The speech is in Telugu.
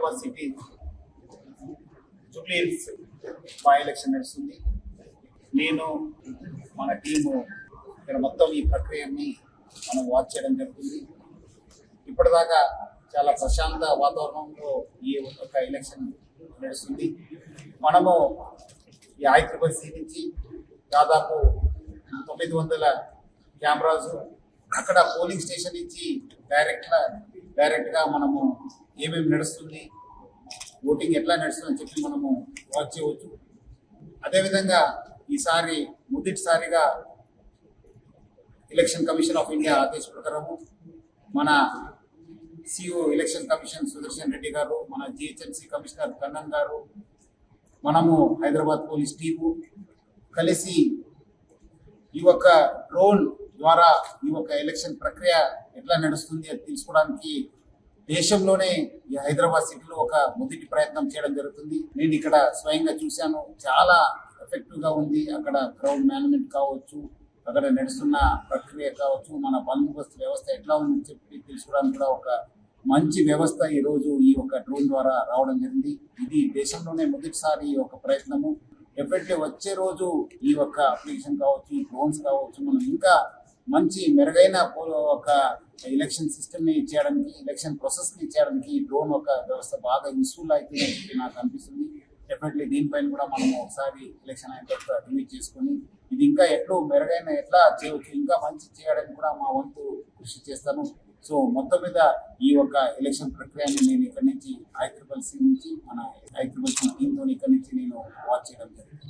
Hyderabad city Jubilee hills by election నడుస్తుంది. నేను మన టీము ఇక్కడ మొత్తం ఈ ప్రక్రియని మనం వాచ్ చేయడం జరుగుతుంది. ఇప్పటిదాకా చాలా ప్రశాంత వాతావరణంలో ఈ ఒక ఎలక్షన్ నడుస్తుంది. మనము ఈ ICCC నుంచి దాదాపు 900 కెమెరాస్, అక్కడ పోలింగ్ స్టేషన్ నుంచి డైరెక్ట్గా మనము ఏమేమి నడుస్తుంది, ఓటింగ్ ఎట్లా నడుస్తుంది అని చెప్పి మనము వాచ్ చేయవచ్చు. అదేవిధంగా ఈసారి మొదటిసారిగా ఎలక్షన్ కమిషన్ ఆఫ్ ఇండియా ఆదేశ ప్రకారము మన CEO election commission Sudarshan Reddy గారు, మన GHMC కమిషనర్ కన్నన్ గారు, మనము హైదరాబాద్ పోలీస్ టీము కలిసి ఈ యొక్క డ్రోన్ ద్వారా ఈ యొక్క ఎలక్షన్ ప్రక్రియ ఎట్లా నడుస్తుంది అని తెలుసుకోవడానికి దేశంలోనే ఈ హైదరాబాద్ సిటీలో ఒక మొదటి ప్రయత్నం చేయడం జరుగుతుంది. నేను ఇక్కడ స్వయంగా చూశాను, చాలా ఎఫెక్టివ్గా ఉంది. అక్కడ క్రౌడ్ మేనేజ్మెంట్ కావచ్చు, అక్కడ నడుస్తున్న ప్రక్రియ కావచ్చు, మన బందోబస్తు వ్యవస్థ ఎట్లా ఉందని చెప్పి తెలుసుకోవడానికి కూడా ఒక మంచి వ్యవస్థ ఈరోజు ఈ యొక్క డ్రోన్ ద్వారా రావడం జరిగింది. ఇది దేశంలోనే మొదటిసారి ఈ యొక్క ప్రయత్నము. డెఫినెట్లీ వచ్చే రోజు ఈ యొక్క అప్లికేషన్ కావచ్చు, ఈ డ్రోన్స్ కావచ్చు, మనం ఇంకా మంచి మెరుగైన ఒక ఎలక్షన్ సిస్టమ్ని చేయడానికి, ఎలక్షన్ ప్రాసెస్ని చేయడానికి ఈ డ్రోన్ ఒక వ్యవస్థ బాగా యూస్ఫుల్ అవుతుందని చెప్పి నాకు అనిపిస్తుంది. డెఫినెట్లీ దీనిపైన కూడా మనం ఒకసారి ఎలక్షన్ అయిన తర్వాత రివ్యూ చేసుకొని ఇది ఇంకా ఎట్లా చేయవచ్చు, ఇంకా మంచి చేయడానికి కూడా మా వంతు కృషి చేస్తాను. సో మొత్తం మీద ఈ యొక్క ఎలక్షన్ ప్రక్రియని నేను ఇక్కడి నుంచి ICCC నుంచి మన ICCC టీంతో ఇక్కడి నుంచి నేను వాచ్ చేయడం జరిగింది.